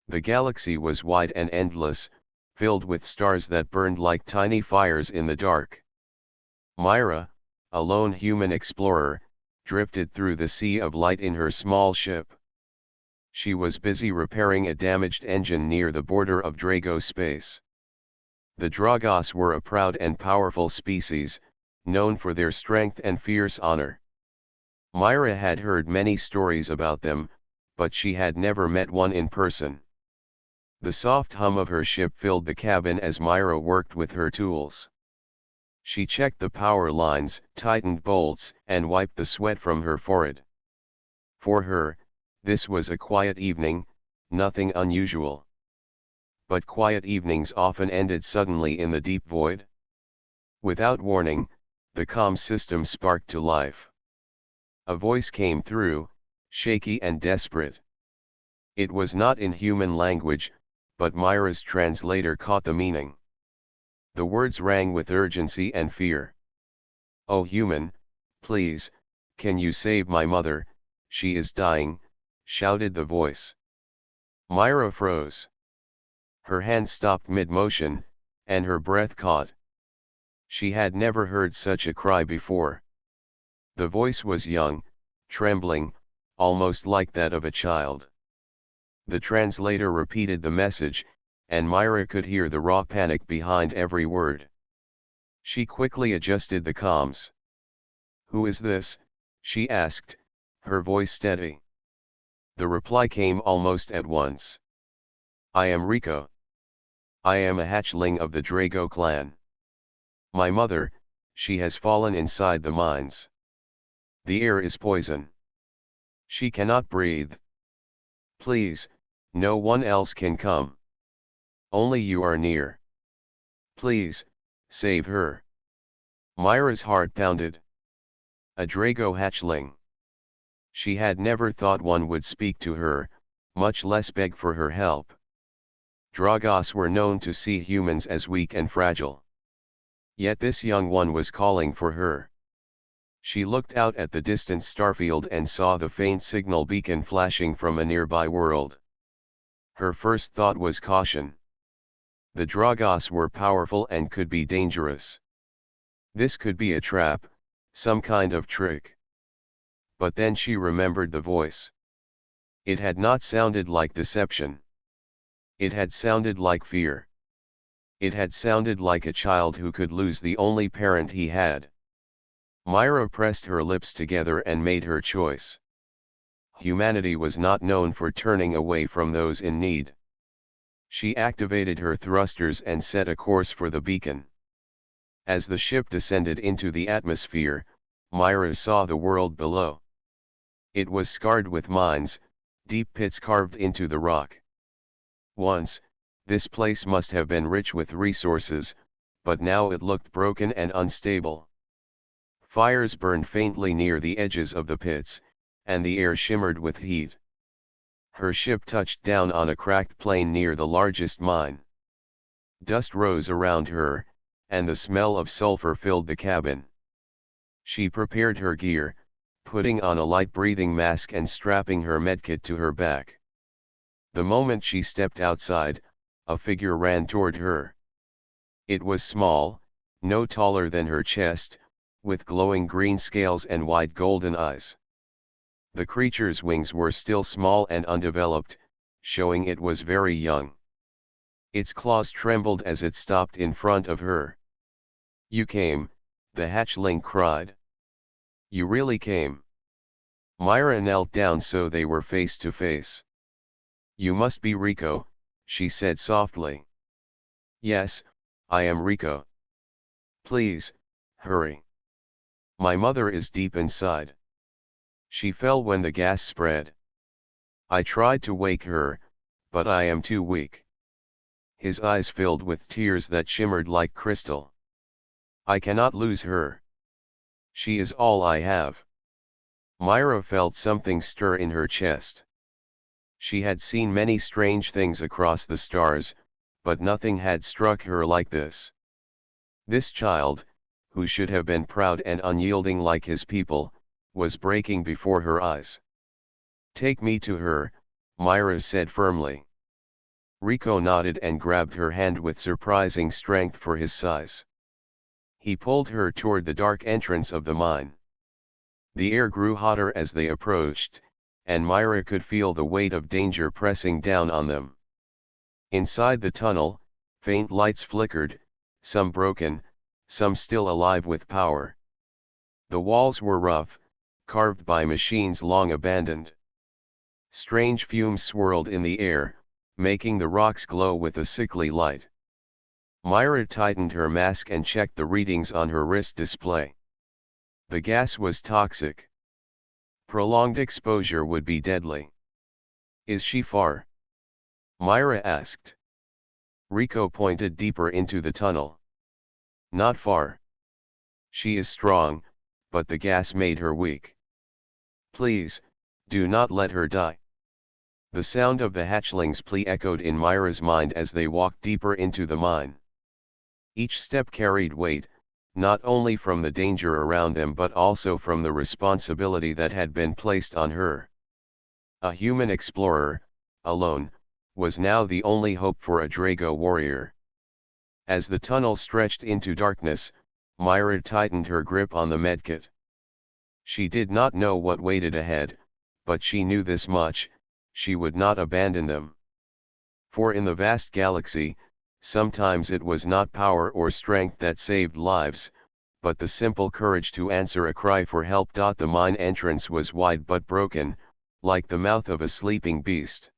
The galaxy was wide and endless, filled with stars that burned like tiny fires in the dark. Myra, a lone human explorer, drifted through the sea of light in her small ship. She was busy repairing a damaged engine near the border of Drago space. The Dragos were a proud and powerful species, known for their strength and fierce honor. Myra had heard many stories about them, but she had never met one in person. The soft hum of her ship filled the cabin as Myra worked with her tools. She checked the power lines, tightened bolts, and wiped the sweat from her forehead. For her, this was a quiet evening, nothing unusual. But quiet evenings often ended suddenly in the deep void. Without warning, the comm system sparked to life. A voice came through, shaky and desperate. It was not in human language, but Myra's translator caught the meaning. The words rang with urgency and fear. "Oh human, please, can you save my mother, she is dying," shouted the voice. Myra froze. Her hand stopped mid-motion, and her breath caught. She had never heard such a cry before. The voice was young, trembling, almost like that of a child. The translator repeated the message, and Myra could hear the raw panic behind every word. She quickly adjusted the comms. "Who is this?" she asked, her voice steady. The reply came almost at once. "I am Rico. I am a hatchling of the Drago clan. My mother, she has fallen inside the mines. The air is poison. She cannot breathe. Please, no one else can come. Only you are near. Please, save her." Myra's heart pounded. A Drago hatchling. She had never thought one would speak to her, much less beg for her help. Dragos were known to see humans as weak and fragile. Yet this young one was calling for her. She looked out at the distant starfield and saw the faint signal beacon flashing from a nearby world. Her first thought was caution. The Dragos were powerful and could be dangerous. This could be a trap, some kind of trick. But then she remembered the voice. It had not sounded like deception. It had sounded like fear. It had sounded like a child who could lose the only parent he had. Myra pressed her lips together and made her choice. Humanity was not known for turning away from those in need. She activated her thrusters and set a course for the beacon. As the ship descended into the atmosphere, Myra saw the world below. It was scarred with mines, deep pits carved into the rock. Once, this place must have been rich with resources, but now it looked broken and unstable. Fires burned faintly near the edges of the pits, and the air shimmered with heat. Her ship touched down on a cracked plain near the largest mine. Dust rose around her, and the smell of sulfur filled the cabin. She prepared her gear, putting on a light breathing mask and strapping her medkit to her back. The moment she stepped outside, a figure ran toward her. It was small, no taller than her chest, with glowing green scales and wide golden eyes. The creature's wings were still small and undeveloped, showing it was very young. Its claws trembled as it stopped in front of her. "You came," the hatchling cried. "You really came." Myra knelt down so they were face to face. "You must be Rico," she said softly. "Yes, I am Rico. Please, hurry. My mother is deep inside. She fell when the gas spread. I tried to wake her, but I am too weak." His eyes filled with tears that shimmered like crystal. "I cannot lose her. She is all I have." Myra felt something stir in her chest. She had seen many strange things across the stars, but nothing had struck her like this. This child, who should have been proud and unyielding like his people, was breaking before her eyes. "Take me to her," Myra said firmly. Rico nodded and grabbed her hand with surprising strength for his size. He pulled her toward the dark entrance of the mine. The air grew hotter as they approached, and Myra could feel the weight of danger pressing down on them. Inside the tunnel, faint lights flickered, some broken, some still alive with power. The walls were rough, carved by machines long abandoned. Strange fumes swirled in the air, making the rocks glow with a sickly light. Myra tightened her mask and checked the readings on her wrist display. The gas was toxic. Prolonged exposure would be deadly. Is she far? Myra asked. Rico pointed deeper into the tunnel. Not far. She is strong, but the gas made her weak. Please, do not let her die. The sound of the hatchling's plea echoed in Myra's mind as they walked deeper into the mine. Each step carried weight, not only from the danger around them but also from the responsibility that had been placed on her. A human explorer, alone, was now the only hope for a Drago warrior. As the tunnel stretched into darkness, Myra tightened her grip on the medkit. She did not know what waited ahead, but she knew this much: she would not abandon them. For in the vast galaxy, sometimes it was not power or strength that saved lives, but the simple courage to answer a cry for help. The mine entrance was wide but broken, like the mouth of a sleeping beast.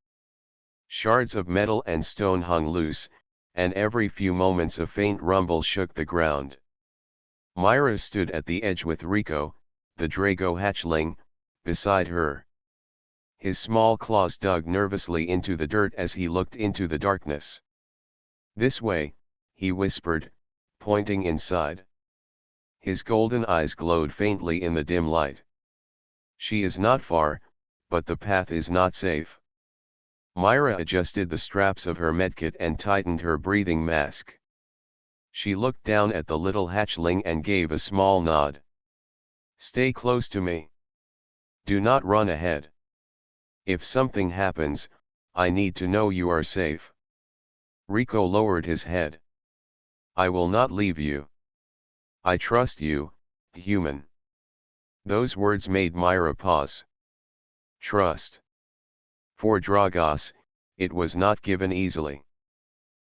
Shards of metal and stone hung loose, and every few moments a faint rumble shook the ground. Myra stood at the edge with Rico, the Drago hatchling, beside her. His small claws dug nervously into the dirt as he looked into the darkness. This way, he whispered, pointing inside. His golden eyes glowed faintly in the dim light. She is not far, but the path is not safe. Myra adjusted the straps of her medkit and tightened her breathing mask. She looked down at the little hatchling and gave a small nod. Stay close to me. Do not run ahead. If something happens, I need to know you are safe. Rico lowered his head. I will not leave you. I trust you, human. Those words made Myra pause. Trust. For Dragos, it was not given easily.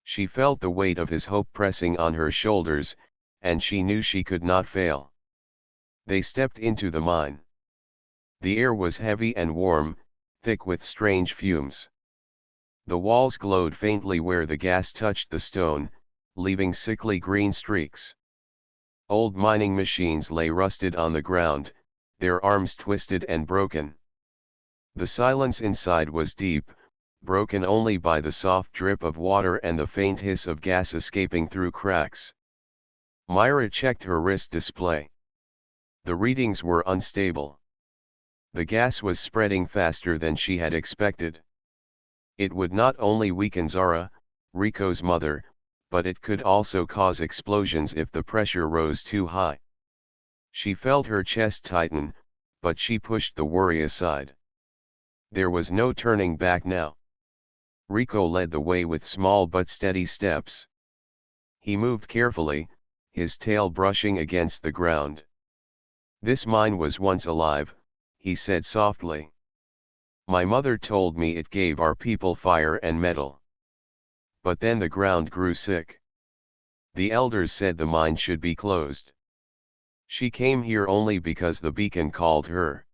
She felt the weight of his hope pressing on her shoulders, and she knew she could not fail. They stepped into the mine. The air was heavy and warm, thick with strange fumes. The walls glowed faintly where the gas touched the stone, leaving sickly green streaks. Old mining machines lay rusted on the ground, their arms twisted and broken. The silence inside was deep, broken only by the soft drip of water and the faint hiss of gas escaping through cracks. Myra checked her wrist display. The readings were unstable. The gas was spreading faster than she had expected. It would not only weaken Zara, Rico's mother, but it could also cause explosions if the pressure rose too high. She felt her chest tighten, but she pushed the worry aside. There was no turning back now. Rico led the way with small but steady steps. He moved carefully, his tail brushing against the ground. This mine was once alive, he said softly. My mother told me it gave our people fire and metal. But then the ground grew sick. The elders said the mine should be closed. She came here only because the beacon called her.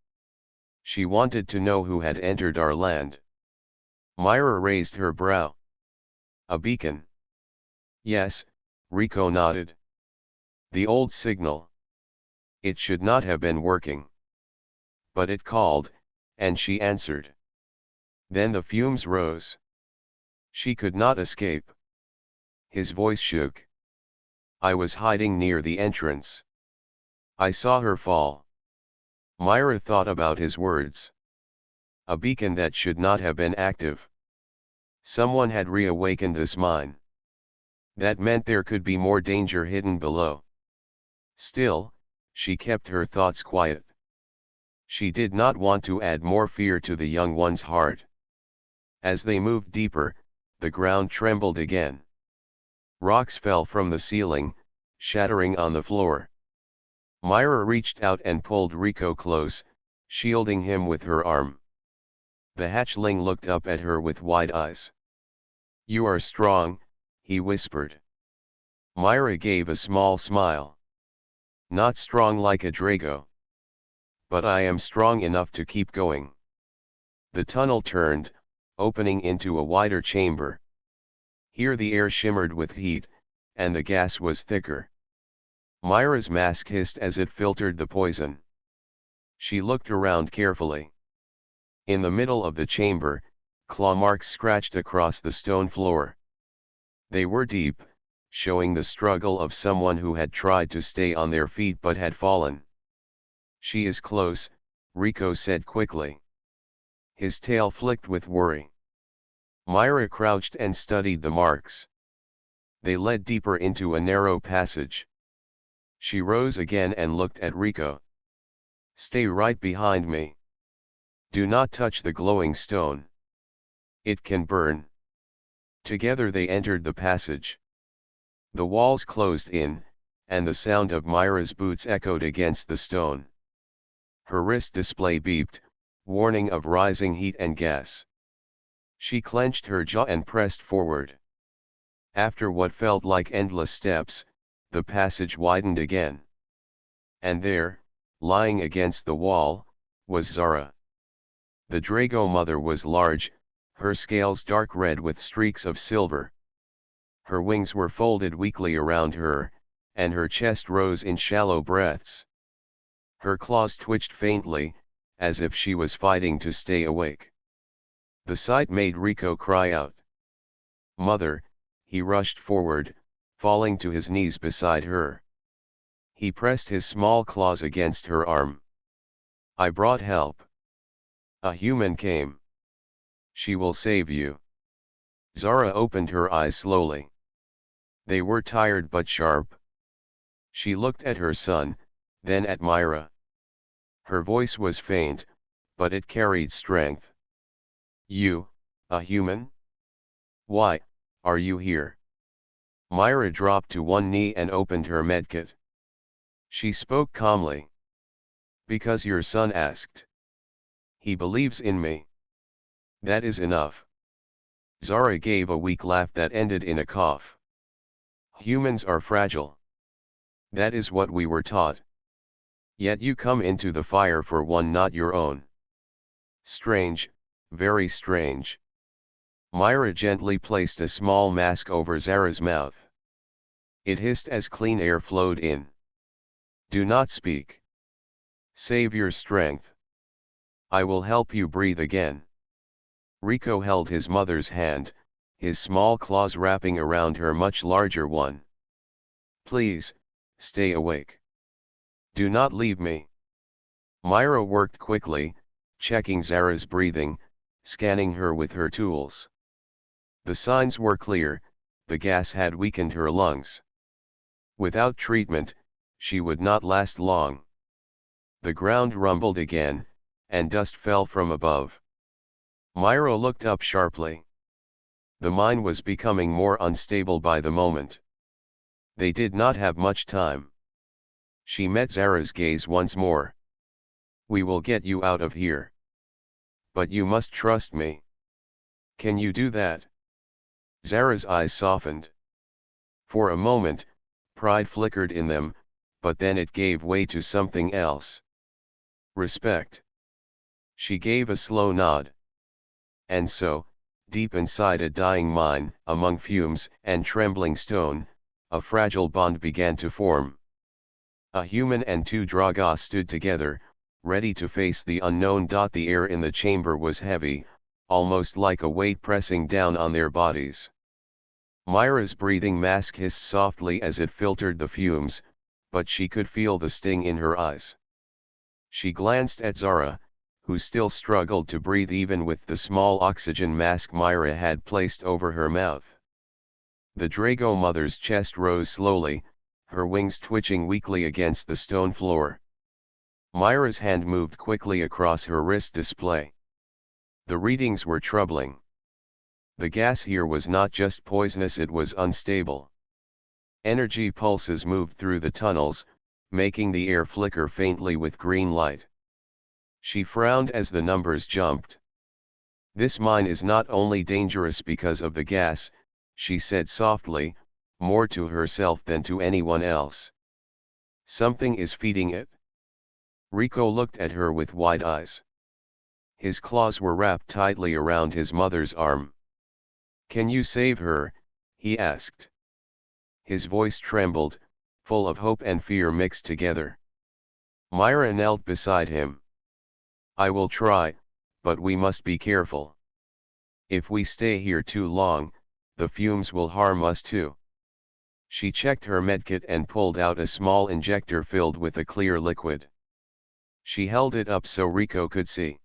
She wanted to know who had entered our land. Myra raised her brow. A beacon? Yes, Rico nodded. The old signal. It should not have been working. But it called, and she answered. Then the fumes rose. She could not escape. His voice shook. I was hiding near the entrance. I saw her fall. Myra thought about his words. A beacon that should not have been active. Someone had reawakened this mine. That meant there could be more danger hidden below. Still, she kept her thoughts quiet. She did not want to add more fear to the young one's heart. As they moved deeper, The ground trembled again. Rocks fell from the ceiling, shattering on the floor. Myra reached out and pulled Rico close, shielding him with her arm. The hatchling looked up at her with wide eyes. "You are strong," he whispered. Myra gave a small smile. "Not strong like a Drago. But I am strong enough to keep going." The tunnel turned, opening into a wider chamber. Here the air shimmered with heat, and the gas was thicker. Myra's mask hissed as it filtered the poison. She looked around carefully. In the middle of the chamber, claw marks scratched across the stone floor. They were deep, showing the struggle of someone who had tried to stay on their feet but had fallen. "She is close," Rico said quickly. His tail flicked with worry. Myra crouched and studied the marks. They led deeper into a narrow passage. She rose again and looked at Rico. "Stay right behind me. Do not touch the glowing stone. It can burn." Together they entered the passage. The walls closed in, and the sound of Myra's boots echoed against the stone. Her wrist display beeped, warning of rising heat and gas. She clenched her jaw and pressed forward. After what felt like endless steps, the passage widened again. And there, lying against the wall, was Zara. The Drago mother was large, her scales dark red with streaks of silver. Her wings were folded weakly around her, and her chest rose in shallow breaths. Her claws twitched faintly, as if she was fighting to stay awake. The sight made Rico cry out. "Mother!" He rushed forward, falling to his knees beside her. He pressed his small claws against her arm. "I brought help. A human came. She will save you." Zara opened her eyes slowly. They were tired but sharp. She looked at her son, then at Myra. Her voice was faint, but it carried strength. "You, a human? Why, are you here?" Myra dropped to one knee and opened her medkit. She spoke calmly. "Because your son asked. He believes in me. That is enough." Zara gave a weak laugh that ended in a cough. "Humans are fragile. That is what we were taught. Yet you come into the fire for one not your own. Strange, very strange." Myra gently placed a small mask over Zara's mouth. It hissed as clean air flowed in. "Do not speak. Save your strength. I will help you breathe again." Rico held his mother's hand, his small claws wrapping around her much larger one. "Please, stay awake. Do not leave me." Myra worked quickly, checking Zara's breathing, scanning her with her tools. The signs were clear, the gas had weakened her lungs. Without treatment, she would not last long. The ground rumbled again, and dust fell from above. Myra looked up sharply. The mine was becoming more unstable by the moment. They did not have much time. She met Zara's gaze once more. "We will get you out of here. But you must trust me. Can you do that?" Zara's eyes softened. For a moment, pride flickered in them, but then it gave way to something else. Respect. She gave a slow nod. And so, deep inside a dying mine, among fumes and trembling stone, a fragile bond began to form. A human and two Draga stood together, ready to face the unknown. The air in the chamber was heavy, almost like a weight pressing down on their bodies. Myra's breathing mask hissed softly as it filtered the fumes, but she could feel the sting in her eyes. She glanced at Zara, who still struggled to breathe even with the small oxygen mask Myra had placed over her mouth. The Drago mother's chest rose slowly, her wings twitching weakly against the stone floor. Myra's hand moved quickly across her wrist display. The readings were troubling. The gas here was not just poisonous, it was unstable. Energy pulses moved through the tunnels, making the air flicker faintly with green light. She frowned as the numbers jumped. "This mine is not only dangerous because of the gas," she said softly, more to herself than to anyone else. "Something is feeding it." Rico looked at her with wide eyes. His claws were wrapped tightly around his mother's arm. "Can you save her?" he asked. His voice trembled, full of hope and fear mixed together. Myra knelt beside him. "I will try, but we must be careful. If we stay here too long, the fumes will harm us too." She checked her medkit and pulled out a small injector filled with a clear liquid. She held it up so Rico could see.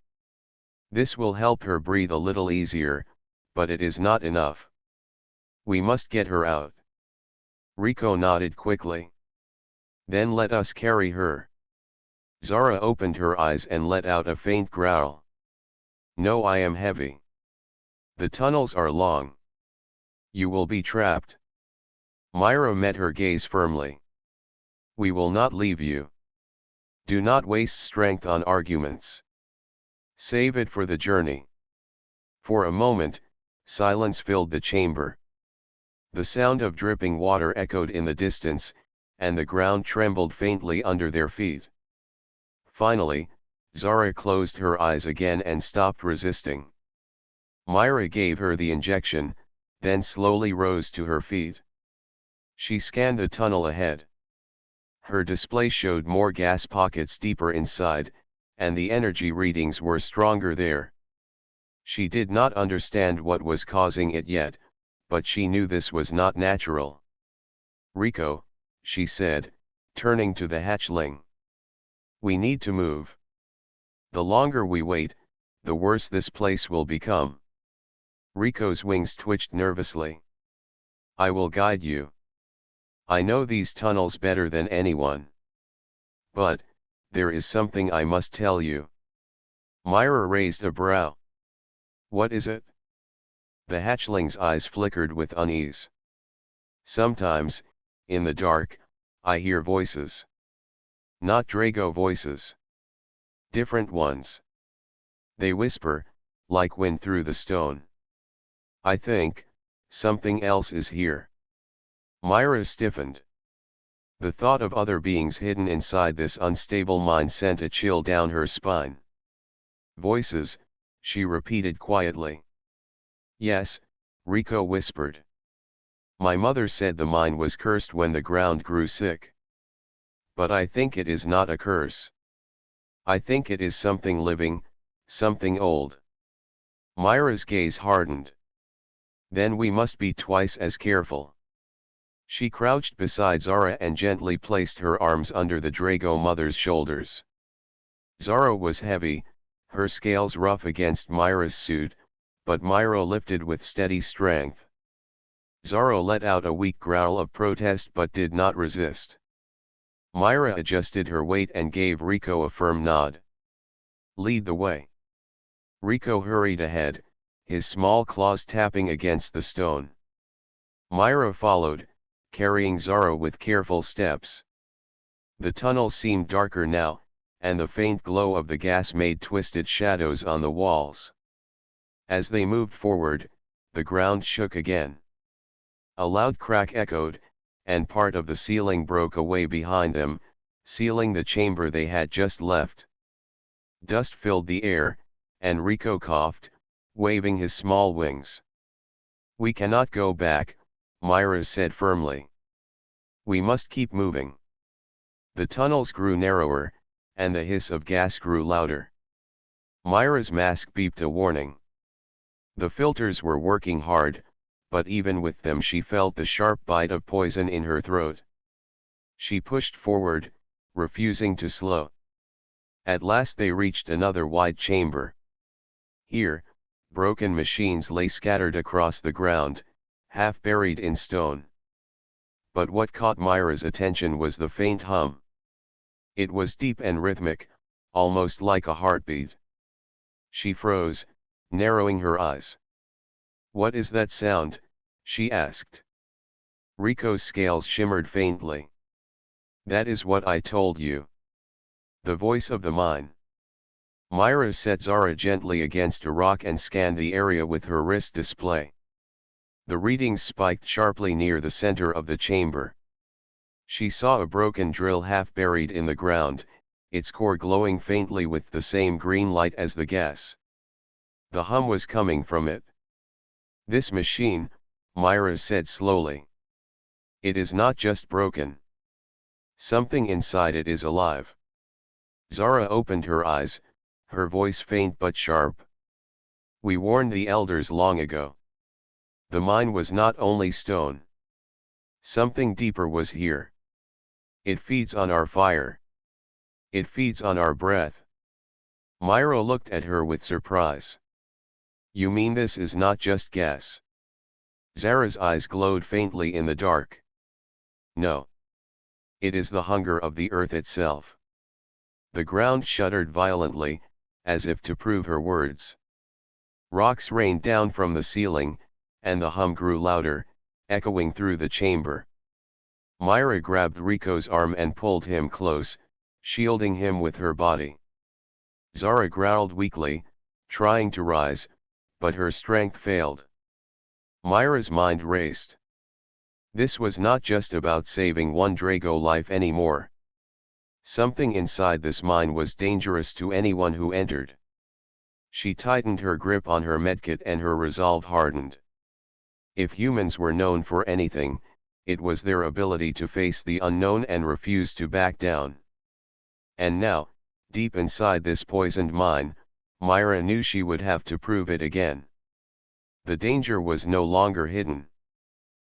"This will help her breathe a little easier, but it is not enough. We must get her out." Rico nodded quickly. "Then let us carry her." Zara opened her eyes and let out a faint growl. "No, I am heavy. The tunnels are long. You will be trapped." Myra met her gaze firmly. "We will not leave you. Do not waste strength on arguments. Save it for the journey." For a moment, silence filled the chamber. The sound of dripping water echoed in the distance, and the ground trembled faintly under their feet. Finally, Zara closed her eyes again and stopped resisting. Myra gave her the injection, then slowly rose to her feet. She scanned the tunnel ahead. Her display showed more gas pockets deeper inside, and the energy readings were stronger there. She did not understand what was causing it yet, but she knew this was not natural. "Rico," she said, turning to the hatchling. "We need to move. The longer we wait, the worse this place will become." Rico's wings twitched nervously. "I will guide you. I know these tunnels better than anyone. But, there is something I must tell you." Myra raised a brow. "What is it?" The hatchling's eyes flickered with unease. "Sometimes, in the dark, I hear voices. Not Drago voices. Different ones. They whisper, like wind through the stone. I think, something else is here." Myra stiffened. The thought of other beings hidden inside this unstable mind sent a chill down her spine. "Voices," she repeated quietly. "Yes," Rico whispered. "My mother said the mine was cursed when the ground grew sick. But I think it is not a curse. I think it is something living, something old." Myra's gaze hardened. "Then we must be twice as careful." She crouched beside Zara and gently placed her arms under the Drago mother's shoulders. Zara was heavy, her scales rough against Myra's suit, but Myra lifted with steady strength. Zara let out a weak growl of protest but did not resist. Myra adjusted her weight and gave Rico a firm nod. "Lead the way." Rico hurried ahead, his small claws tapping against the stone. Myra followed, carrying Zara with careful steps. The tunnel seemed darker now, and the faint glow of the gas made twisted shadows on the walls. As they moved forward, the ground shook again. A loud crack echoed, and part of the ceiling broke away behind them, sealing the chamber they had just left. Dust filled the air, and Rico coughed, waving his small wings. "We cannot go back," Myra said firmly. "We must keep moving." The tunnels grew narrower, and the hiss of gas grew louder. Myra's mask beeped a warning. The filters were working hard, but even with them she felt the sharp bite of poison in her throat. She pushed forward, refusing to slow. At last they reached another wide chamber. Here, broken machines lay scattered across the ground, half buried in stone. But what caught Myra's attention was the faint hum. It was deep and rhythmic, almost like a heartbeat. She froze, narrowing her eyes. "What is that sound?" she asked. Rico's scales shimmered faintly. "That is what I told you. The voice of the mine." Myra set Zara gently against a rock and scanned the area with her wrist display. The readings spiked sharply near the center of the chamber. She saw a broken drill half buried in the ground, its core glowing faintly with the same green light as the gas. The hum was coming from it. "This machine," Myra said slowly. "It is not just broken. Something inside it is alive." Zara opened her eyes, her voice faint but sharp. "We warned the elders long ago. The mine was not only stone. Something deeper was here. It feeds on our fire. It feeds on our breath." Myra looked at her with surprise. "You mean this is not just gas?" Zara's eyes glowed faintly in the dark. "No. It is the hunger of the earth itself." The ground shuddered violently, as if to prove her words. Rocks rained down from the ceiling, and the hum grew louder, echoing through the chamber. Myra grabbed Rico's arm and pulled him close, shielding him with her body. Zara growled weakly, trying to rise, but her strength failed. Myra's mind raced. This was not just about saving one Drago life anymore. Something inside this mine was dangerous to anyone who entered. She tightened her grip on her medkit and her resolve hardened. If humans were known for anything, it was their ability to face the unknown and refuse to back down. And now, deep inside this poisoned mine, Myra knew she would have to prove it again. The danger was no longer hidden.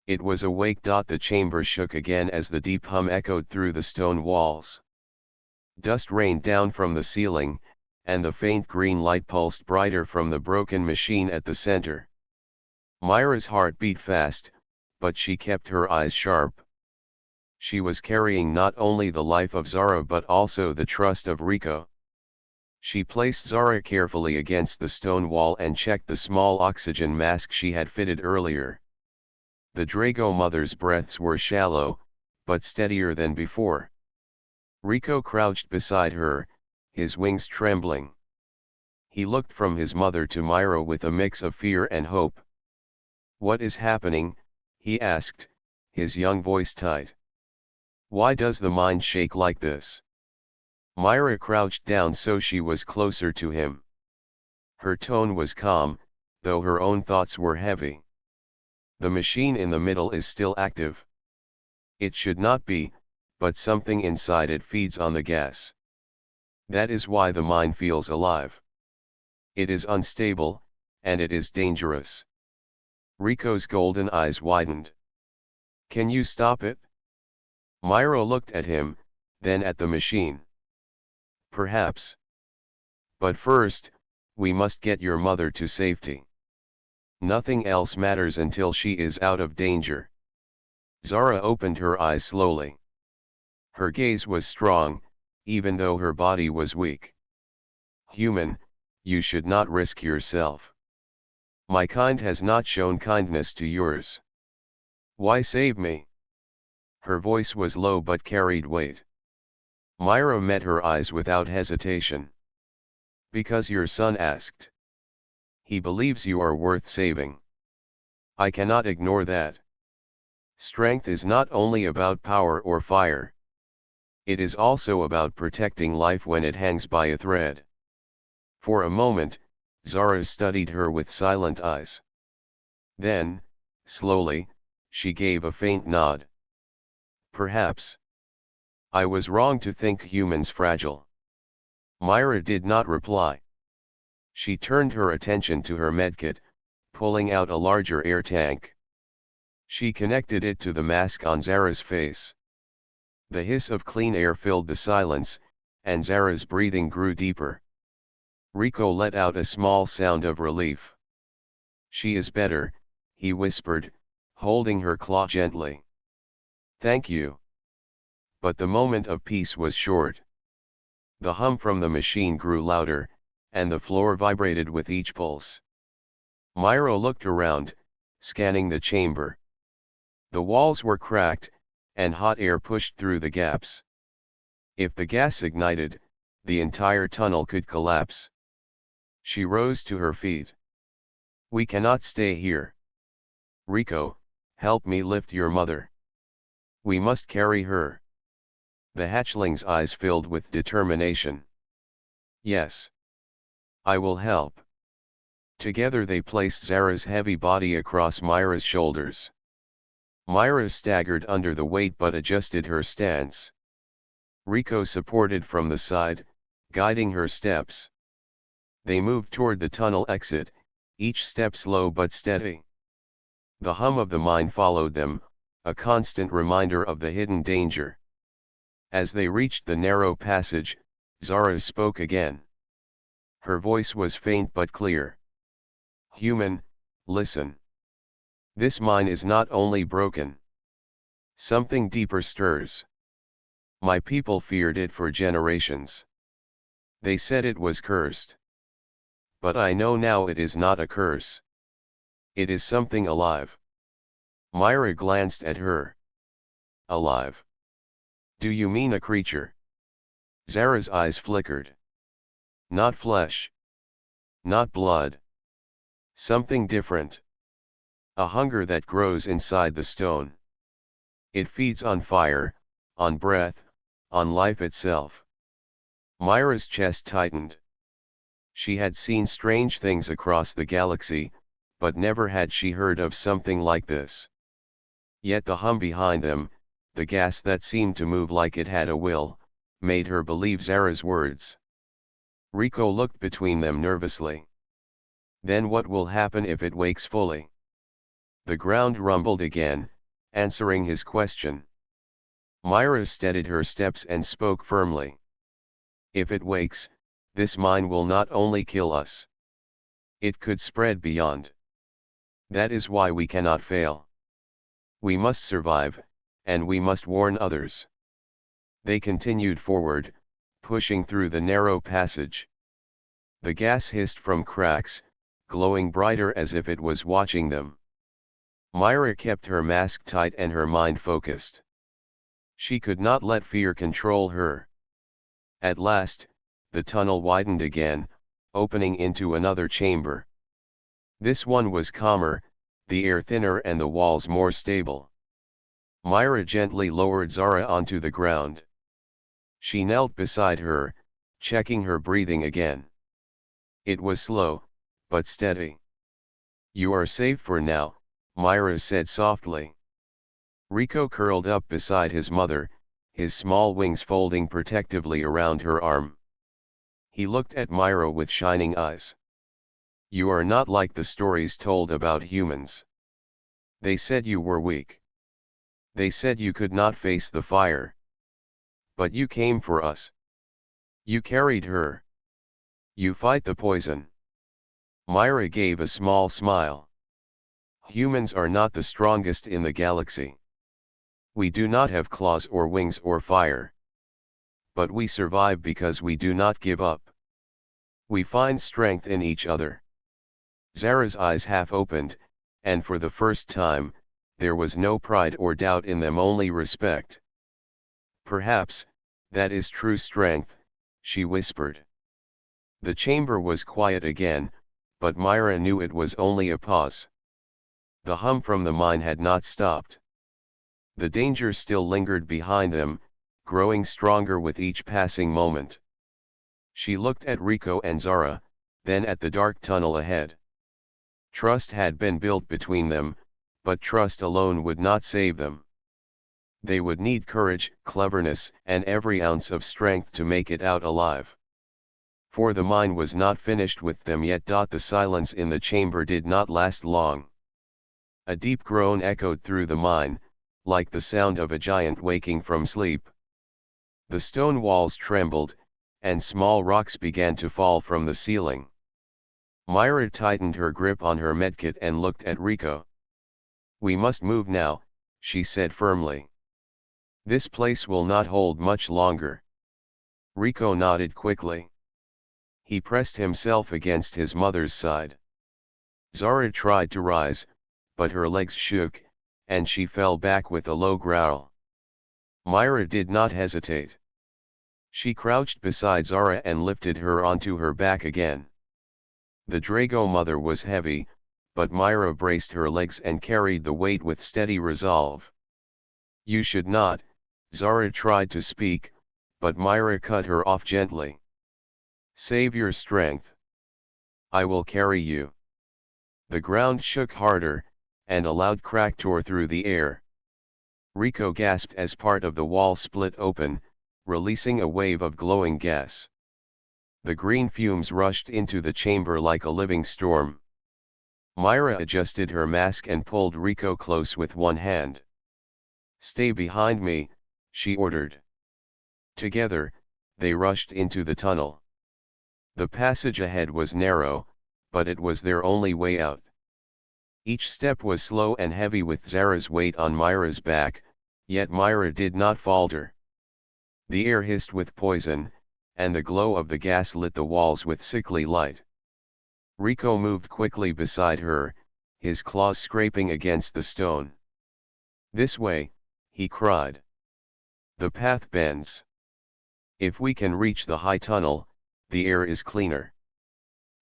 It was awake. The chamber shook again as the deep hum echoed through the stone walls. Dust rained down from the ceiling, and the faint green light pulsed brighter from the broken machine at the center. Myra's heart beat fast, but she kept her eyes sharp. She was carrying not only the life of Zara but also the trust of Rico. She placed Zara carefully against the stone wall and checked the small oxygen mask she had fitted earlier. The Drago mother's breaths were shallow, but steadier than before. Rico crouched beside her, his wings trembling. He looked from his mother to Myra with a mix of fear and hope. "What is happening?" he asked, his young voice tight. "Why does the mine shake like this?" Myra crouched down so she was closer to him. Her tone was calm, though her own thoughts were heavy. "The machine in the middle is still active. It should not be, but something inside it feeds on the gas. That is why the mine feels alive. It is unstable, and it is dangerous." Rico's golden eyes widened. "Can you stop it?" Myra looked at him, then at the machine. "Perhaps. But first, we must get your mother to safety. Nothing else matters until she is out of danger." Zara opened her eyes slowly. Her gaze was strong, even though her body was weak. "Human, you should not risk yourself. My kind has not shown kindness to yours. Why save me?" Her voice was low but carried weight. Myra met her eyes without hesitation. "Because your son asked. He believes you are worth saving. I cannot ignore that. Strength is not only about power or fire. It is also about protecting life when it hangs by a thread." For a moment, Zara studied her with silent eyes. Then, slowly, she gave a faint nod. "Perhaps. I was wrong to think humans fragile." Myra did not reply. She turned her attention to her medkit, pulling out a larger air tank. She connected it to the mask on Zara's face. The hiss of clean air filled the silence, and Zara's breathing grew deeper. Rico let out a small sound of relief. "She is better," he whispered, holding her claw gently. "Thank you." But the moment of peace was short. The hum from the machine grew louder, and the floor vibrated with each pulse. Myra looked around, scanning the chamber. The walls were cracked, and hot air pushed through the gaps. If the gas ignited, the entire tunnel could collapse. She rose to her feet. "We cannot stay here. Rico, help me lift your mother. We must carry her." The hatchling's eyes filled with determination. "Yes. I will help." Together they placed Zara's heavy body across Myra's shoulders. Myra staggered under the weight but adjusted her stance. Rico supported from the side, guiding her steps. They moved toward the tunnel exit, each step slow but steady. The hum of the mine followed them, a constant reminder of the hidden danger. As they reached the narrow passage, Zara spoke again. Her voice was faint but clear. "Human, listen. This mine is not only broken. Something deeper stirs. My people feared it for generations. They said it was cursed. But I know now it is not a curse. It is something alive." Myra glanced at her. "Alive? Do you mean a creature?" Zara's eyes flickered. "Not flesh. Not blood. Something different. A hunger that grows inside the stone. It feeds on fire, on breath, on life itself." Myra's chest tightened. She had seen strange things across the galaxy, but never had she heard of something like this. Yet the hum behind them, the gas that seemed to move like it had a will, made her believe Zara's words. Rico looked between them nervously. "Then what will happen if it wakes fully?" The ground rumbled again, answering his question. Myra steadied her steps and spoke firmly. "If it wakes, this mine will not only kill us. It could spread beyond. That is why we cannot fail. We must survive, and we must warn others." They continued forward, pushing through the narrow passage. The gas hissed from cracks, glowing brighter as if it was watching them. Myra kept her mask tight and her mind focused. She could not let fear control her. At last, the tunnel widened again, opening into another chamber. This one was calmer, the air thinner and the walls more stable. Myra gently lowered Zara onto the ground. She knelt beside her, checking her breathing again. It was slow, but steady. "You are safe for now," Myra said softly. Rico curled up beside his mother, his small wings folding protectively around her arm. He looked at Myra with shining eyes. "You are not like the stories told about humans. They said you were weak. They said you could not face the fire. But you came for us. You carried her. You fight the poison." Myra gave a small smile. "Humans are not the strongest in the galaxy. We do not have claws or wings or fire. But we survive because we do not give up. We find strength in each other." Zara's eyes half opened, and for the first time, there was no pride or doubt in them, only respect. "Perhaps, that is true strength," she whispered. The chamber was quiet again, but Myra knew it was only a pause. The hum from the mine had not stopped. The danger still lingered behind them, growing stronger with each passing moment. She looked at Rico and Zara, then at the dark tunnel ahead. Trust had been built between them, but trust alone would not save them. They would need courage, cleverness, and every ounce of strength to make it out alive. For the mine was not finished with them yet. The silence in the chamber did not last long. A deep groan echoed through the mine, like the sound of a giant waking from sleep. The stone walls trembled, and small rocks began to fall from the ceiling. Myra tightened her grip on her medkit and looked at Rico. "We must move now," she said firmly. "This place will not hold much longer." Rico nodded quickly. He pressed himself against his mother's side. Zara tried to rise, but her legs shook, and she fell back with a low growl. Myra did not hesitate. She crouched beside Zara and lifted her onto her back again. The Drago mother was heavy, but Myra braced her legs and carried the weight with steady resolve. "You should not," Zara tried to speak, but Myra cut her off gently. "Save your strength. I will carry you." The ground shook harder, and a loud crack tore through the air. Rico gasped as part of the wall split open, releasing a wave of glowing gas. The green fumes rushed into the chamber like a living storm. Myra adjusted her mask and pulled Rico close with one hand. "Stay behind me," she ordered. Together, they rushed into the tunnel. The passage ahead was narrow, but it was their only way out. Each step was slow and heavy with Zara's weight on Myra's back, yet Myra did not falter. The air hissed with poison, and the glow of the gas lit the walls with sickly light. Rico moved quickly beside her, his claws scraping against the stone. "This way," he cried. "The path bends. If we can reach the high tunnel, the air is cleaner."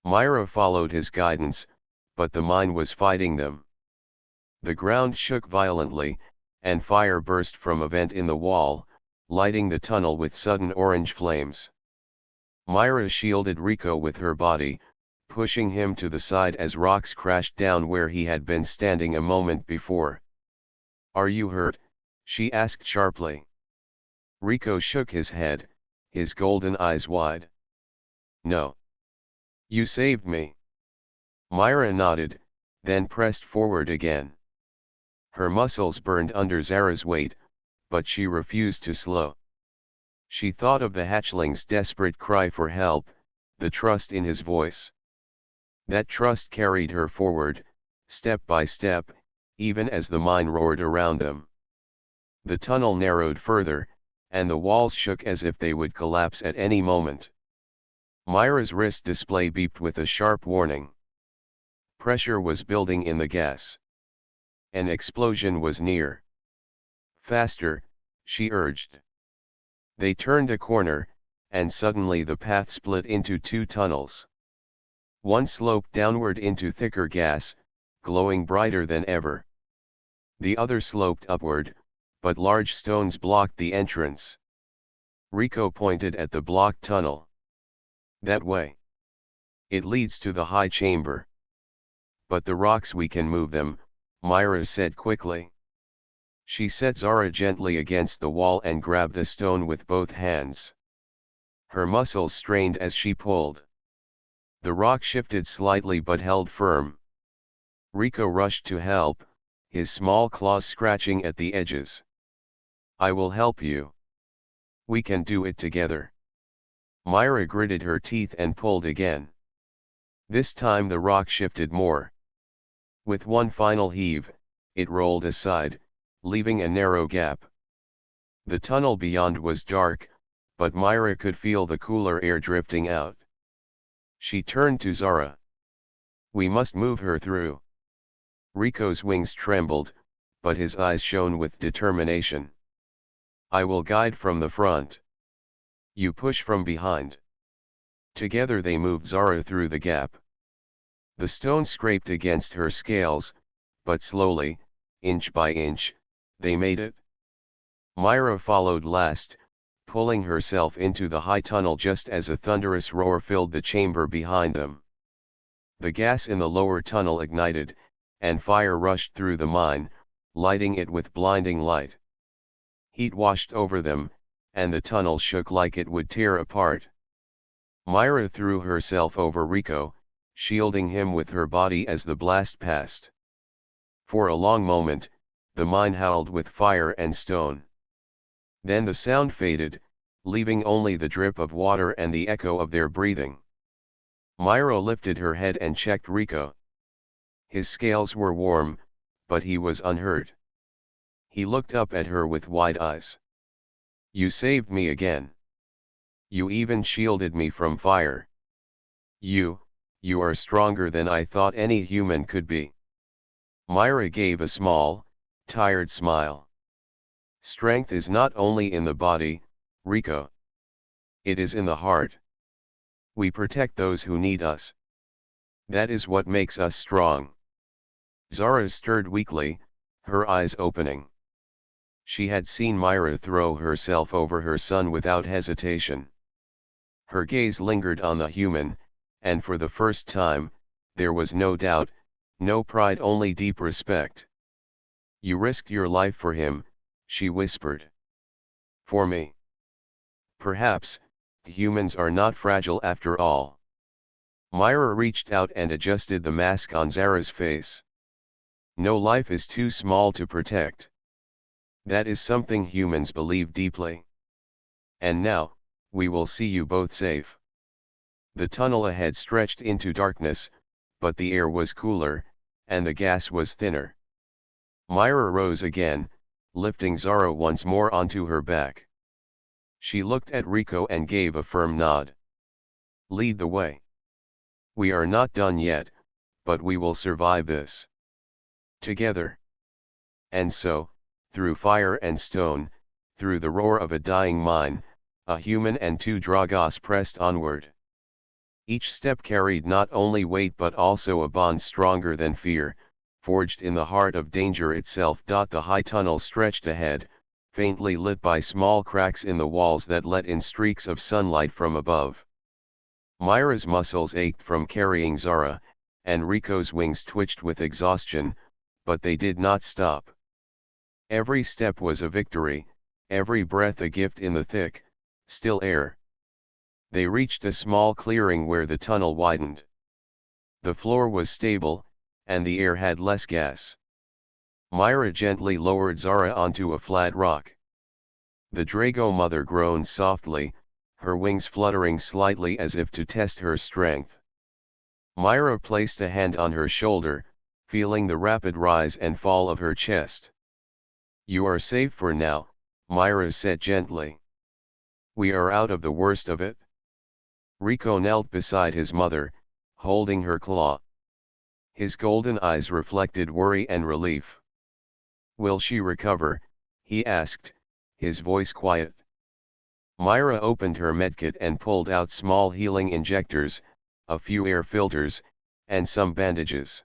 Myra followed his guidance, but the mine was fighting them. The ground shook violently, and fire burst from a vent in the wall, lighting the tunnel with sudden orange flames. Myra shielded Rico with her body, pushing him to the side as rocks crashed down where he had been standing a moment before. "Are you hurt?" she asked sharply. Rico shook his head, his golden eyes wide. "No. You saved me." Myra nodded, then pressed forward again. Her muscles burned under Zara's weight, but she refused to slow. She thought of the hatchling's desperate cry for help, the trust in his voice. That trust carried her forward, step by step, even as the mine roared around them. The tunnel narrowed further, and the walls shook as if they would collapse at any moment. Myra's wrist display beeped with a sharp warning. Pressure was building in the gas. An explosion was near. "Faster," she urged. They turned a corner, and suddenly the path split into two tunnels. One sloped downward into thicker gas, glowing brighter than ever. The other sloped upward, but large stones blocked the entrance. Rico pointed at the blocked tunnel. "That way. It leads to the high chamber." "But the rocks, we can move them," Myra said quickly. She set Zara gently against the wall and grabbed a stone with both hands. Her muscles strained as she pulled. The rock shifted slightly but held firm. Rico rushed to help, his small claws scratching at the edges. "I will help you. We can do it together." Myra gritted her teeth and pulled again. This time the rock shifted more. With one final heave, it rolled aside, leaving a narrow gap. The tunnel beyond was dark, but Myra could feel the cooler air drifting out. She turned to Zara. "We must move her through." Rico's wings trembled, but his eyes shone with determination. "I will guide from the front. You push from behind." Together they moved Zara through the gap. The stone scraped against her scales, but slowly, inch by inch, they made it. Myra followed last, pulling herself into the high tunnel just as a thunderous roar filled the chamber behind them. The gas in the lower tunnel ignited, and fire rushed through the mine, lighting it with blinding light. Heat washed over them, and the tunnel shook like it would tear apart. Myra threw herself over Rico, shielding him with her body as the blast passed. For a long moment, the mine howled with fire and stone. Then the sound faded, leaving only the drip of water and the echo of their breathing. Myra lifted her head and checked Rico. His scales were warm, but he was unhurt. He looked up at her with wide eyes. "You saved me again. You even shielded me from fire. You You are stronger than I thought any human could be. Myra gave a small, tired smile. Strength is not only in the body, Rico. It is in the heart. We protect those who need us. That is what makes us strong. Zara stirred weakly, her eyes opening. She had seen Myra throw herself over her son without hesitation. Her gaze lingered on the human, and for the first time, there was no doubt, no pride, only deep respect. You risked your life for him, she whispered. For me. Perhaps, humans are not fragile after all. Myra reached out and adjusted the mask on Zara's face. No life is too small to protect. That is something humans believe deeply. And now, we will see you both safe. The tunnel ahead stretched into darkness, but the air was cooler, and the gas was thinner. Myra rose again, lifting Zara once more onto her back. She looked at Rico and gave a firm nod. Lead the way. We are not done yet, but we will survive this. Together. And so, through fire and stone, through the roar of a dying mine, a human and two Dragos pressed onward. Each step carried not only weight but also a bond stronger than fear, forged in the heart of danger itself. The high tunnel stretched ahead, faintly lit by small cracks in the walls that let in streaks of sunlight from above. Myra's muscles ached from carrying Zara, and Rico's wings twitched with exhaustion, but they did not stop. Every step was a victory, every breath a gift in the thick, still air. They reached a small clearing where the tunnel widened. The floor was stable, and the air had less gas. Myra gently lowered Zara onto a flat rock. The Drago mother groaned softly, her wings fluttering slightly as if to test her strength. Myra placed a hand on her shoulder, feeling the rapid rise and fall of her chest. You are safe for now, Myra said gently. We are out of the worst of it. Rico knelt beside his mother, holding her claw. His golden eyes reflected worry and relief. Will she recover? He asked, his voice quiet. Myra opened her medkit and pulled out small healing injectors, a few air filters, and some bandages.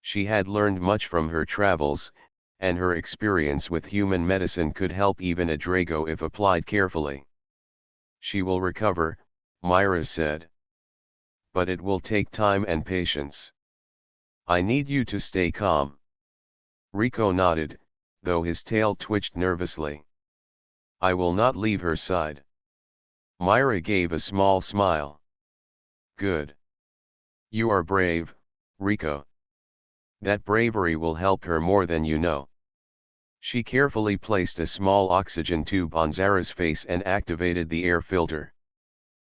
She had learned much from her travels, and her experience with human medicine could help even a Drago if applied carefully. She will recover, Myra said. But it will take time and patience. I need you to stay calm. Rico nodded, though his tail twitched nervously. I will not leave her side. Myra gave a small smile. Good. You are brave, Rico. That bravery will help her more than you know. She carefully placed a small oxygen tube on Zara's face and activated the air filter.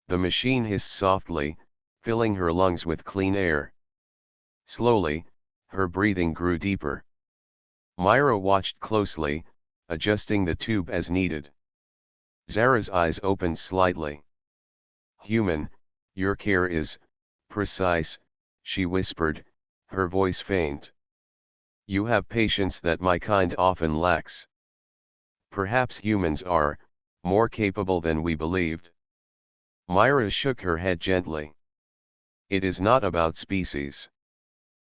The machine hissed softly, filling her lungs with clean air. Slowly, her breathing grew deeper. Myra watched closely, adjusting the tube as needed. Zara's eyes opened slightly. Human, your care is precise, she whispered, her voice faint. You have patience that my kind often lacks. Perhaps humans are more capable than we believed. Myra shook her head gently. It is not about species.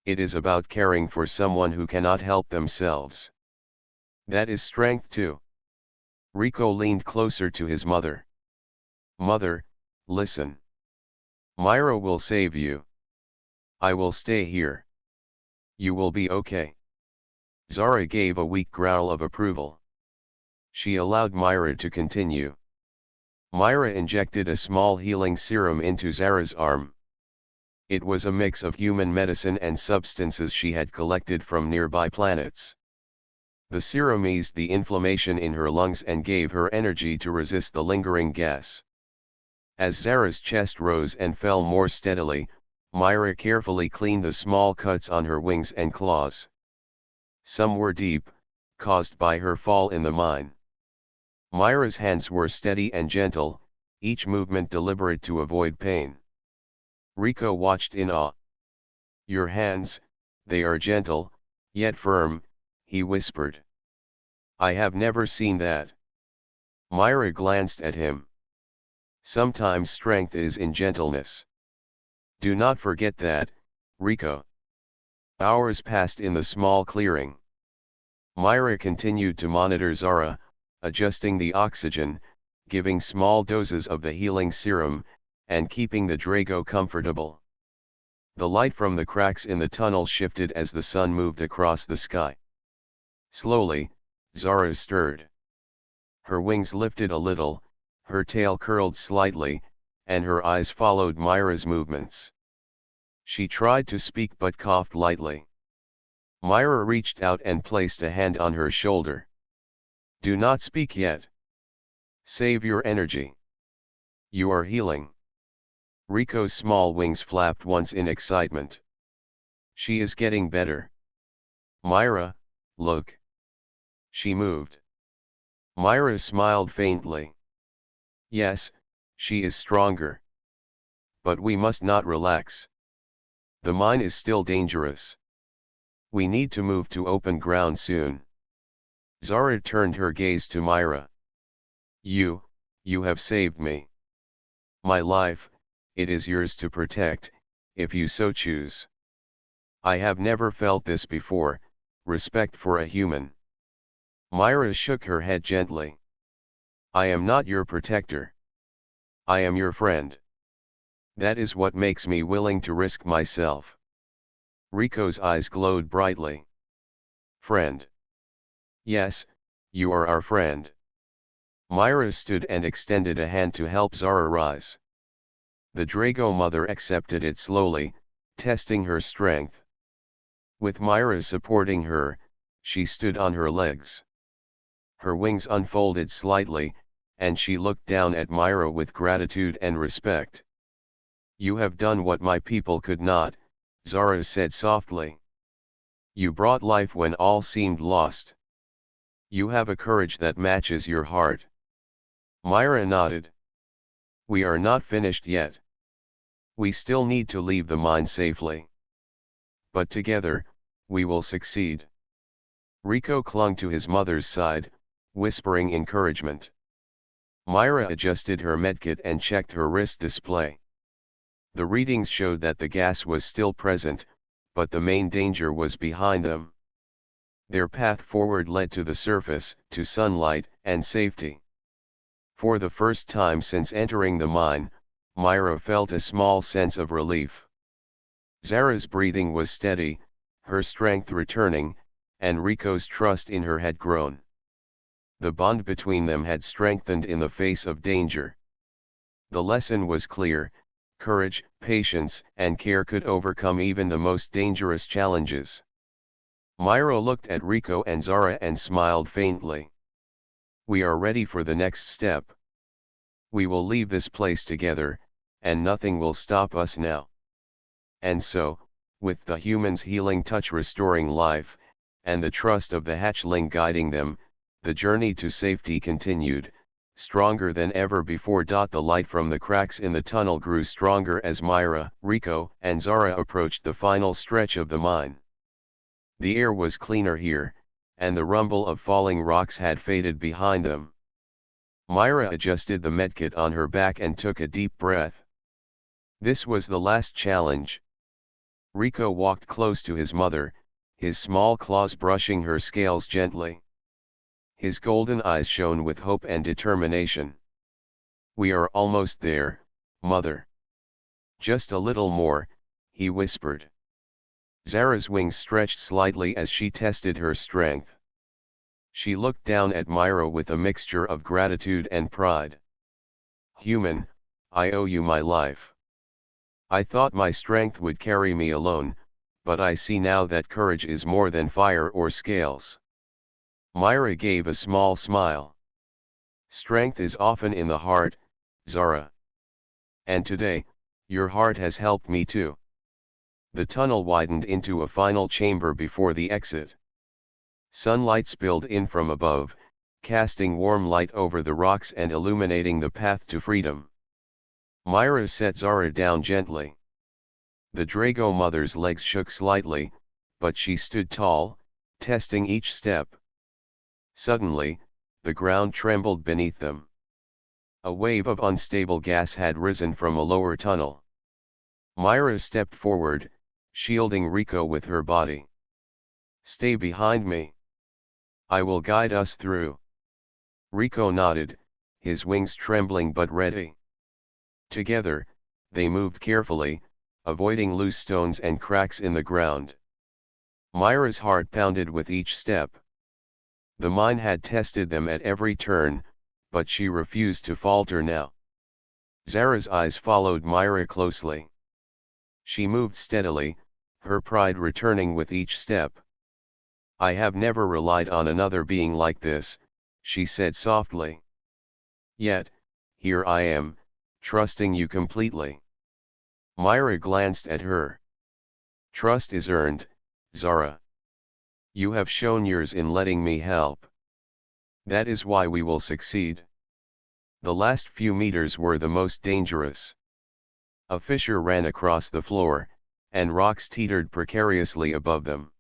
It is about caring for someone who cannot help themselves. That is strength too. Rico leaned closer to his mother. Mother, listen. Myra will save you. I will stay here. You will be okay. Zara gave a weak growl of approval. She allowed Myra to continue. Myra injected a small healing serum into Zara's arm. It was a mix of human medicine and substances she had collected from nearby planets. The serum eased the inflammation in her lungs and gave her energy to resist the lingering gas. As Zara's chest rose and fell more steadily, Myra carefully cleaned the small cuts on her wings and claws. Some were deep, caused by her fall in the mine. Myra's hands were steady and gentle, each movement deliberate to avoid pain. Rico watched in awe. Your hands, they are gentle, yet firm, he whispered. I have never seen that. Myra glanced at him. Sometimes strength is in gentleness. Do not forget that, Rico. Hours passed in the small clearing. Myra continued to monitor Zara, adjusting the oxygen, giving small doses of the healing serum, and keeping the Drago comfortable. The light from the cracks in the tunnel shifted as the sun moved across the sky. Slowly, Zara stirred. Her wings lifted a little, her tail curled slightly, and her eyes followed Myra's movements. She tried to speak but coughed lightly. Myra reached out and placed a hand on her shoulder. Do not speak yet. Save your energy. You are healing. Rico's small wings flapped once in excitement. She is getting better. Myra, look. She moved. Myra smiled faintly. Yes, she is stronger. But we must not relax. The mine is still dangerous. We need to move to open ground soon. Zara turned her gaze to Myra. You have saved me. My life, it is yours to protect, if you so choose. I have never felt this before, respect for a human. Myra shook her head gently. I am not your protector. I am your friend. That is what makes me willing to risk myself. Rico's eyes glowed brightly. Friend. Yes, you are our friend. Myra stood and extended a hand to help Zara rise. The Drago mother accepted it slowly, testing her strength. With Myra supporting her, she stood on her legs. Her wings unfolded slightly, and she looked down at Myra with gratitude and respect. You have done what my people could not, Zara said softly. You brought life when all seemed lost. You have a courage that matches your heart. Myra nodded. We are not finished yet. We still need to leave the mine safely. But together, we will succeed. Rico clung to his mother's side, whispering encouragement. Myra adjusted her medkit and checked her wrist display. The readings showed that the gas was still present, but the main danger was behind them. Their path forward led to the surface, to sunlight and safety. For the first time since entering the mine, Myra felt a small sense of relief. Zara's breathing was steady, her strength returning, and Rico's trust in her had grown. The bond between them had strengthened in the face of danger. The lesson was clear: courage, patience, and care could overcome even the most dangerous challenges. Myra looked at Rico and Zara and smiled faintly. We are ready for the next step. We will leave this place together, and nothing will stop us now. And so, with the human's healing touch restoring life, and the trust of the hatchling guiding them, the journey to safety continued, stronger than ever before. The light from the cracks in the tunnel grew stronger as Myra, Rico, and Zara approached the final stretch of the mine. The air was cleaner here, and the rumble of falling rocks had faded behind them. Myra adjusted the medkit on her back and took a deep breath. This was the last challenge. Rico walked close to his mother, his small claws brushing her scales gently. His golden eyes shone with hope and determination. We are almost there, mother. Just a little more, he whispered. Zara's wings stretched slightly as she tested her strength. She looked down at Myra with a mixture of gratitude and pride. Human, I owe you my life. I thought my strength would carry me alone, but I see now that courage is more than fire or scales. Myra gave a small smile. Strength is often in the heart, Zara. And today, your heart has helped me too. The tunnel widened into a final chamber before the exit. Sunlight spilled in from above, casting warm light over the rocks and illuminating the path to freedom. Myra set Zara down gently. The Drago mother's legs shook slightly, but she stood tall, testing each step. Suddenly, the ground trembled beneath them. A wave of unstable gas had risen from a lower tunnel. Myra stepped forward, shielding Rico with her body. "Stay behind me. I will guide us through." Rico nodded, his wings trembling but ready. Together, they moved carefully, avoiding loose stones and cracks in the ground. Myra's heart pounded with each step. The mine had tested them at every turn, but she refused to falter now. Zara's eyes followed Myra closely. She moved steadily, her pride returning with each step. "I have never relied on another being like this," she said softly. "Yet, here I am, trusting you completely." Myra glanced at her. "Trust is earned, Zara. You have shown yours in letting me help. That is why we will succeed." The last few meters were the most dangerous. A fissure ran across the floor, and rocks teetered precariously above them.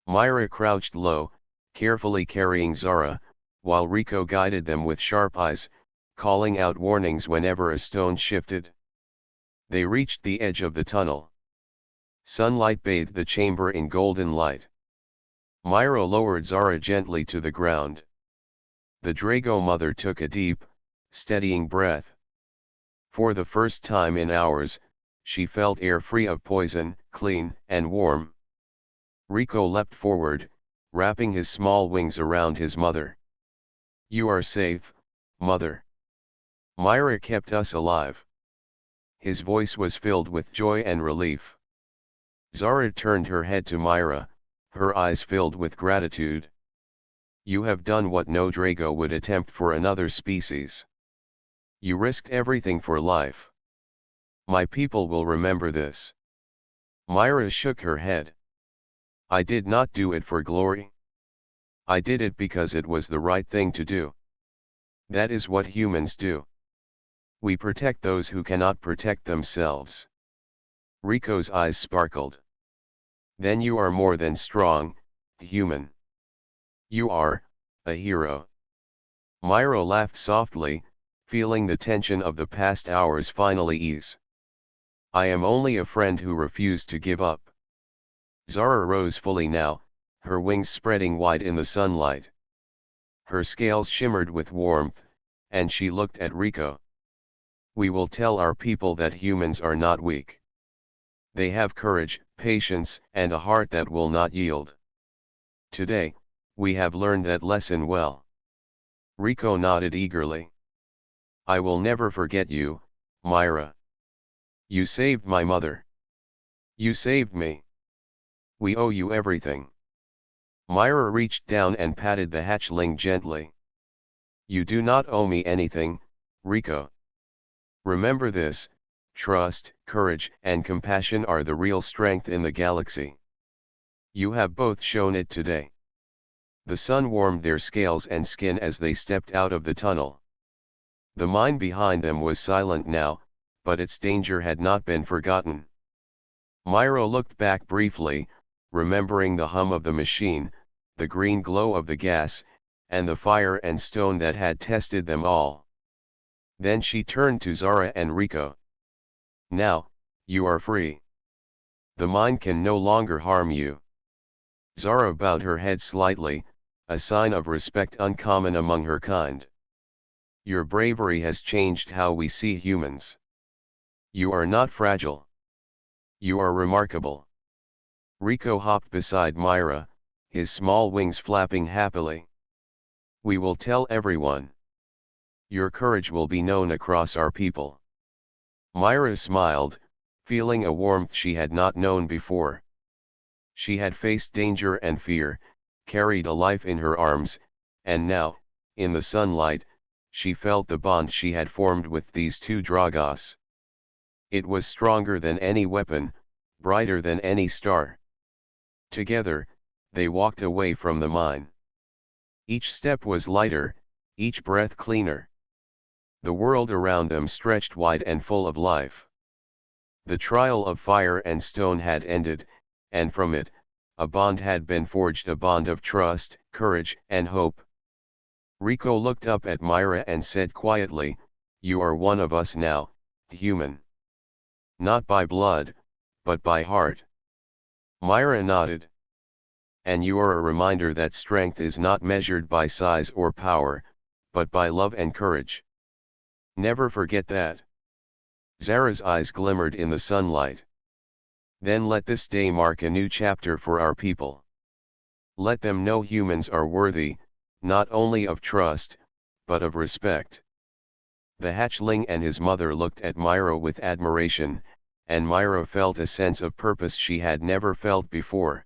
Myra crouched low, carefully carrying Zara, while Rico guided them with sharp eyes, calling out warnings whenever a stone shifted. They reached the edge of the tunnel. Sunlight bathed the chamber in golden light. Myra lowered Zara gently to the ground. The Drago mother took a deep, steadying breath. For the first time in hours, she felt air free of poison, clean and warm. Rico leapt forward, wrapping his small wings around his mother. "You are safe, mother. Myra kept us alive." His voice was filled with joy and relief. Zara turned her head to Myra, her eyes filled with gratitude. "You have done what no Drago would attempt for another species. You risked everything for life. My people will remember this." Myra shook her head. "I did not do it for glory. I did it because it was the right thing to do. That is what humans do. We protect those who cannot protect themselves." Rico's eyes sparkled. "Then you are more than strong, human. You are a hero." Myra laughed softly, feeling the tension of the past hours finally ease. "I am only a friend who refused to give up." Zara rose fully now, her wings spreading wide in the sunlight. Her scales shimmered with warmth, and she looked at Rico. "We will tell our people that humans are not weak. They have courage, patience, and a heart that will not yield. Today, we have learned that lesson well." Rico nodded eagerly. "I will never forget you, Myra. You saved my mother. You saved me. We owe you everything." Myra reached down and patted the hatchling gently. "You do not owe me anything, Rico. Remember this: trust, courage, and compassion are the real strength in the galaxy. You have both shown it today." The sun warmed their scales and skin as they stepped out of the tunnel. The mine behind them was silent now, but its danger had not been forgotten. Myra looked back briefly, remembering the hum of the machine, the green glow of the gas, and the fire and stone that had tested them all. Then she turned to Zara and Rico. "Now, you are free. The mine can no longer harm you." Zara bowed her head slightly, a sign of respect uncommon among her kind. "Your bravery has changed how we see humans. You are not fragile. You are remarkable." Rico hopped beside Myra, his small wings flapping happily. "We will tell everyone. Your courage will be known across our people." Myra smiled, feeling a warmth she had not known before. She had faced danger and fear, carried a life in her arms, and now, in the sunlight, she felt the bond she had formed with these two Dragos. It was stronger than any weapon, brighter than any star. Together, they walked away from the mine. Each step was lighter, each breath cleaner. The world around them stretched wide and full of life. The trial of fire and stone had ended, and from it, a bond had been forged, a bond of trust, courage, and hope. Rico looked up at Myra and said quietly, "You are one of us now, human. Not by blood, but by heart." Myra nodded. "And you are a reminder that strength is not measured by size or power, but by love and courage. Never forget that." Zara's eyes glimmered in the sunlight. "Then let this day mark a new chapter for our people. Let them know humans are worthy, not only of trust, but of respect." The hatchling and his mother looked at Myra with admiration, and Myra felt a sense of purpose she had never felt before.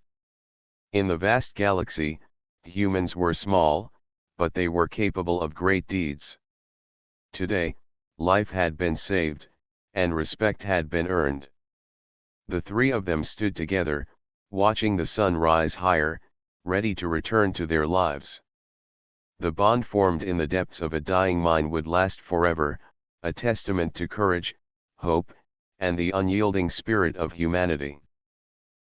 In the vast galaxy, humans were small, but they were capable of great deeds. Today, life had been saved, and respect had been earned. The three of them stood together, watching the sun rise higher, ready to return to their lives. The bond formed in the depths of a dying mine would last forever, a testament to courage, hope, and the unyielding spirit of humanity.